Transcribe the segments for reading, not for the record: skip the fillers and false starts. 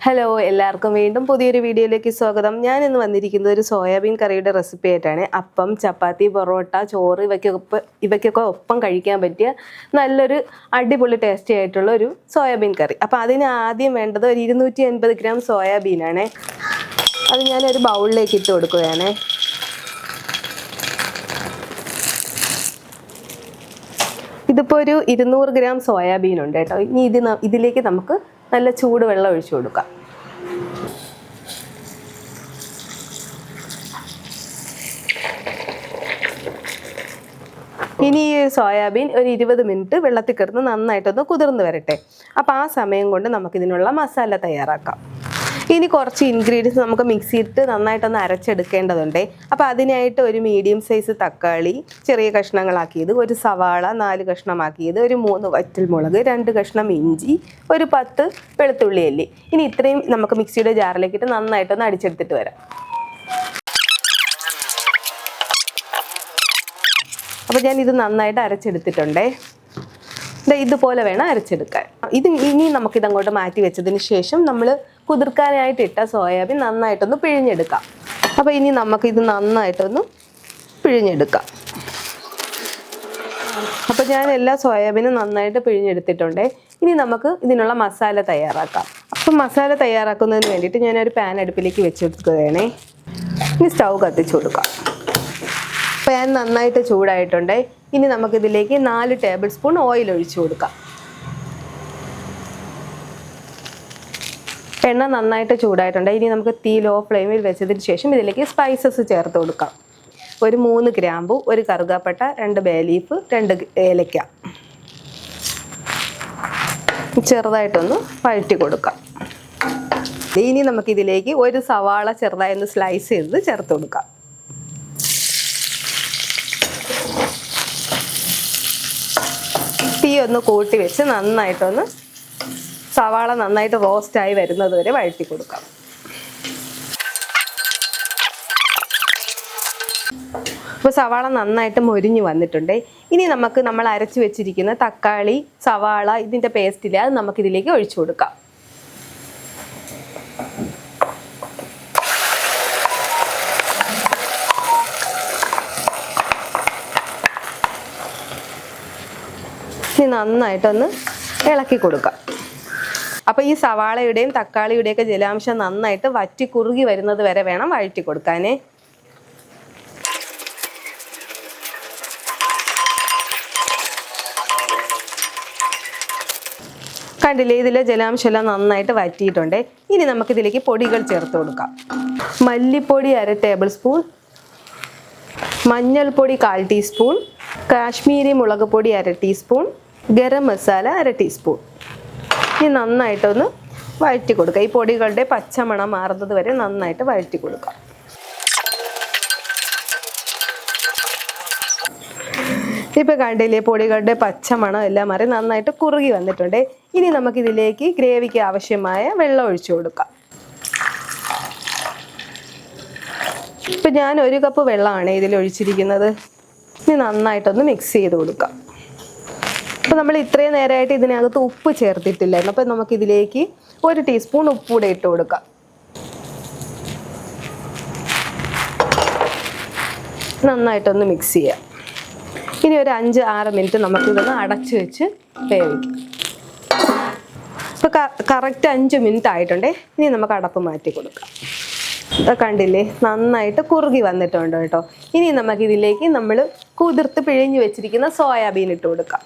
Hello, എല്ലാവർക്കും വീണ്ടും പുതിയൊരു വീഡിയോയിലേക്ക് സ്വാഗതം. ഞാൻ ഇന്ന് വന്നിരിക്കുന്നത് ഒരു സോയാബീൻ കറിയുടെ റെസിപ്പി ആയിട്ടാണ്. അപ്പം, ചപ്പാത്തി, പൊറോട്ട, ചോറ് ഇവയ്ക്കൊക്കെ ഒപ്പം കഴിക്കാൻ പറ്റിയ നല്ലൊരു അടിപൊളി ടേസ്റ്റി ആയിട്ടുള്ള ഒരു സോയാബീൻ കറി. അപ്പോൾ അതിന് ആദ്യം വേണ്ടത് ഒരു 250 ഗ്രാം സോയാബീനാണ്. അത് ഞാനൊരു ബൗളിലേക്ക് ഇട്ട് കൊടുക്കുകയാണ്. ഇതിപ്പോൾ ഒരു 200 ഗ്രാം സോയാബീൻ ഉണ്ട് കേട്ടോ. ഇനി ഇതിലേക്ക് നമുക്ക് നല്ല ചൂട് വെള്ളം ഒഴിച്ചു കൊടുക്കാം. ഇനി ഈ സോയാബീൻ ഒരു 20 മിനിറ്റ് വെള്ളത്തിൽ കിടന്ന് നന്നായിട്ടൊന്ന് കുതിർന്ന് വരട്ടെ. അപ്പോൾ ആ സമയം കൊണ്ട് നമുക്കിതിനുള്ള മസാല തയ്യാറാക്കാം. ഇനി കുറച്ച് ഇൻഗ്രീഡിയൻസ് നമുക്ക് മിക്സിയിട്ട് നന്നായിട്ടൊന്ന് അരച്ചെടുക്കേണ്ടതുണ്ട്. അപ്പോൾ അതിനായിട്ട് ഒരു മീഡിയം സൈസ് തക്കാളി ചെറിയ കഷ്ണങ്ങളാക്കിയത്, ഒരു സവാള 4 കഷ്ണമാക്കിയത്, ഒരു 3 വറ്റൽമുളക്, 2 കഷ്ണം ഇഞ്ചി, ഒരു 10 വെളുത്തുള്ളി അല്ലി. ഇനി ഇത്രയും നമുക്ക് മിക്സിയുടെ ജാറിലേക്കിട്ട് നന്നായിട്ടൊന്ന് അടിച്ചെടുത്തിട്ട് വരാം. അപ്പോൾ ഞാൻ ഇത് നന്നായിട്ട് അരച്ചെടുത്തിട്ടുണ്ടേ. ഇതുപോലെ വേണം അരച്ചെടുക്കാൻ. ഇനി നമുക്കിതങ്ങോട്ട് മാറ്റി വെച്ചതിന് ശേഷം നമ്മൾ കുതിർക്കാനായിട്ട് ഇട്ട സോയാബീൻ നന്നായിട്ടൊന്ന് പിഴിഞ്ഞെടുക്കാം. അപ്പോൾ ഇനി നമുക്കിത് നന്നായിട്ടൊന്ന് പിഴിഞ്ഞെടുക്കാം. അപ്പോൾ ഞാൻ എല്ലാ സോയാബീനും നന്നായിട്ട് പിഴിഞ്ഞെടുത്തിട്ടുണ്ട്. ഇനി നമുക്ക് ഇതിനുള്ള മസാല തയ്യാറാക്കാം. അപ്പം മസാല തയ്യാറാക്കുന്നതിന് വേണ്ടിയിട്ട് ഞാനൊരു പാൻ അടുപ്പിലേക്ക് വെച്ച് കൊടുക്കുകയാണേ. ഇനി സ്റ്റൗ കത്തിച്ചു കൊടുക്കാം. പാൻ നന്നായിട്ട് ചൂടായിട്ടുണ്ട്. ഇനി നമുക്കിതിലേക്ക് 4 ടേബിൾ സ്പൂൺ ഓയിൽ ഒഴിച്ചു കൊടുക്കാം. എണ്ണ നന്നായിട്ട് ചൂടായിട്ടുണ്ട്. ഇനി നമുക്ക് തീ ലോ ഫ്ലെയിമിൽ വെച്ചതിന് ശേഷം ഇതിലേക്ക് സ്പൈസസ് ചേർത്ത് കൊടുക്കാം. ഒരു 3 ഗ്രാമ്പു, ഒരു കറുകാപ്പട്ട, 2 ബേ ലീഫ്, 2 ഏലക്ക ചെറുതായിട്ടൊന്ന് വഴറ്റി കൊടുക്കാം. ഇനി നമുക്കിതിലേക്ക് ഒരു സവാള ചെറുതായി ഒന്ന് സ്ലൈസ് ചെയ്ത് ചേർത്ത് കൊടുക്കാം. തീ ഒന്ന് കൂട്ടി വെച്ച് നന്നായിട്ടൊന്ന് സവാള നന്നായിട്ട് റോസ്റ്റായി വരുന്നത് വരെ വഴറ്റി കൊടുക്കാം. അപ്പോൾ സവാള നന്നായിട്ട് മൊരിഞ്ഞ് വന്നിട്ടുണ്ട്. ഇനി നമ്മൾ അരച്ച് വെച്ചിരിക്കുന്ന തക്കാളി, സവാള ഇതിൻ്റെ പേസ്റ്റിൽ അത് നമുക്കിതിലേക്ക് ഒഴിച്ചു കൊടുക്കാം. ഇനി നന്നായിട്ടൊന്ന് ഇളക്കി കൊടുക്കാം. അപ്പോൾ ഈ സവാളയുടെയും തക്കാളിയുടെയൊക്കെ ജലാംശം നന്നായിട്ട് വറ്റി കുറുകി വരുന്നത് വരെ വേണം വഴറ്റി കൊടുക്കാനേ. കണ്ടില്ലേ, ഇതിലെ ജലാംശമെല്ലാം നന്നായിട്ട് വറ്റിയിട്ടുണ്ട്. ഇനി നമുക്കിതിലേക്ക് പൊടികൾ ചേർത്ത് കൊടുക്കാം. മല്ലിപ്പൊടി 1/2 ടേബിൾ സ്പൂൺ, മഞ്ഞൾപ്പൊടി 1/4 ടീസ്പൂൺ, കാശ്മീരി മുളക് പൊടി 1/2 ടീസ്പൂൺ, ഗരം മസാല 1/2 ടീസ്പൂൺ. ഇനി നന്നായിട്ടൊന്ന് വഴറ്റി കൊടുക്കുക. ഈ പൊടികളുടെ പച്ചമണം മാറുന്നത് വരെ നന്നായിട്ട് വഴറ്റി കൊടുക്കുക. ഇപ്പോൾ കണ്ടില്ലേ, പൊടികളുടെ പച്ചമണം എല്ലാം മാറി നന്നായിട്ട് കുറുകി വന്നിട്ടുണ്ട്. ഇനി നമുക്കിതിലേക്ക് ഗ്രേവിക്ക് ആവശ്യമായ വെള്ളം ഒഴിച്ചു കൊടുക്കാം. ഇപ്പം ഞാൻ 1 കപ്പ് വെള്ളമാണ് ഇതിൽ ഒഴിച്ചിരിക്കുന്നത്. ഇനി നന്നായിട്ടൊന്ന് മിക്സ് ചെയ്ത് കൊടുക്കാം. അപ്പോൾ നമ്മൾ ഇത്രയും നേരമായിട്ട് ഇതിനകത്ത് ഉപ്പ് ചേർത്തിട്ടില്ലായിരുന്നു. അപ്പോൾ നമുക്കിതിലേക്ക് 1 ടീസ്പൂൺ ഉപ്പ് കൂടെ ഇട്ട് കൊടുക്കാം. നന്നായിട്ടൊന്ന് മിക്സ് ചെയ്യാം. ഇനി ഒരു 5-6 മിനിറ്റ് നമുക്കിതൊന്ന് അടച്ചു വെച്ച് വേവിക്കാം. ഇപ്പോൾ കറക്റ്റ് 5 മിനിറ്റ് ആയിട്ടുണ്ട്. ഇനി നമുക്ക് അടപ്പ് മാറ്റി കൊടുക്കാം. കണ്ടില്ലേ, നന്നായിട്ട് കുറുകി വന്നിട്ടുണ്ട് കേട്ടോ. ഇനി നമുക്കിതിലേക്ക് നമ്മൾ കുതിർത്ത് പിഴിഞ്ഞ് വെച്ചിരിക്കുന്ന സോയാബീൻ ഇട്ട് കൊടുക്കാം.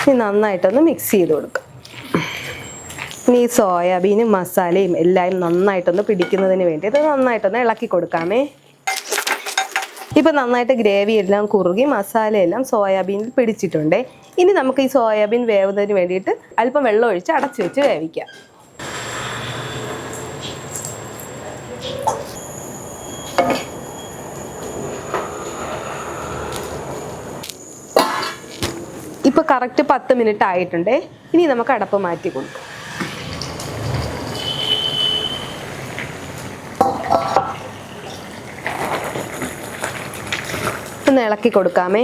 ഇനി നന്നായിട്ടൊന്ന് മിക്സ് ചെയ്ത് കൊടുക്കാം. ഇനി ഈ സോയാബീനും മസാലയും എല്ലാം നന്നായിട്ടൊന്ന് പിടിക്കുന്നതിന് വേണ്ടി ഇത് നന്നായിട്ടൊന്ന് ഇളക്കി കൊടുക്കാമേ. ഇപ്പം നന്നായിട്ട് ഗ്രേവി എല്ലാം കുറുകി മസാലയെല്ലാം സോയാബീനിൽ പിടിച്ചിട്ടുണ്ട്. ഇനി നമുക്ക് ഈ സോയാബീൻ വേവുന്നതിന് വേണ്ടിയിട്ട് അല്പം വെള്ളം ഒഴിച്ച് അടച്ചു വെച്ച് വേവിക്കാം. ഇപ്പോൾ കറക്റ്റ് 10 മിനിറ്റ് ആയിട്ടുണ്ട്. ഇനി നമുക്ക് അടപ്പ് മാറ്റി കൊടുക്കാം. ഒന്ന് ഇളക്കി കൊടുക്കാമേ.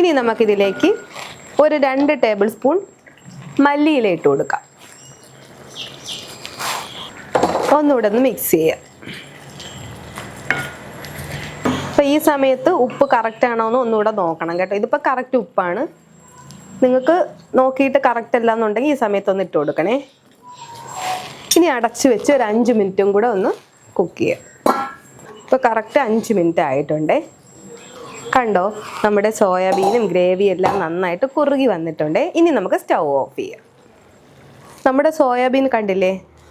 ഇനി നമുക്കിതിലേക്ക് ഒരു 2 ടേബിൾ സ്പൂൺ മല്ലിയില ഇട്ട് കൊടുക്കാം. ഒന്നുകൂടെ ഒന്ന് മിക്സ് ചെയ്യാം. അപ്പോൾ ഈ സമയത്ത് ഉപ്പ് കറക്റ്റ് ആണോ എന്ന് ഒന്നുകൂടെ നോക്കണം കേട്ടോ. ഇതിപ്പോൾ കറക്റ്റ് ഉപ്പാണ്. നിങ്ങൾക്ക് നോക്കിയിട്ട് കറക്റ്റ് അല്ല എന്നുണ്ടെങ്കിൽ ഈ സമയത്തൊന്ന് ഇട്ട് കൊടുക്കണേ. ഇനി അടച്ച് വെച്ച് ഒരു 5 മിനിറ്റും കൂടെ ഒന്ന് കുക്ക് ചെയ്യാം. ഇപ്പോൾ കറക്റ്റ് 5 മിനിറ്റ് ആയിട്ടുണ്ടേ. കണ്ടോ, നമ്മുടെ സോയാബീനും ഗ്രേവിയും എല്ലാം നന്നായിട്ട് കുറുകി വന്നിട്ടുണ്ട്. ഇനി നമുക്ക് സ്റ്റൗ ഓഫ് ചെയ്യാം. നമ്മുടെ സോയാബീൻ കണ്ടില്ലേ,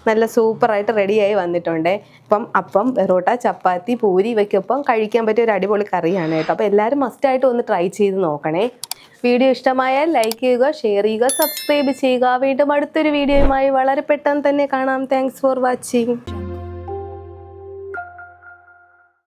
നല്ല സൂപ്പറായിട്ട് റെഡിയായി വന്നിട്ടുണ്ട്. അപ്പം പെറോട്ട, ചപ്പാത്തി, പൂരി ഇവയ്ക്കൊപ്പം കഴിക്കാൻ പറ്റിയ ഒരു അടിപൊളി കറിയാണ് കേട്ടോ. അപ്പോൾ എല്ലാവരും മസ്റ്റായിട്ട് ഒന്ന് ട്രൈ ചെയ്ത് നോക്കണേ. വീഡിയോ ഇഷ്ടമായാൽ ലൈക്ക് ചെയ്യുക, ഷെയർ ചെയ്യുക, സബ്സ്ക്രൈബ് ചെയ്യുക. വീണ്ടും അടുത്തൊരു വീഡിയോയുമായി വളരെ പെട്ടെന്ന് തന്നെ കാണാം. Thanks for watching.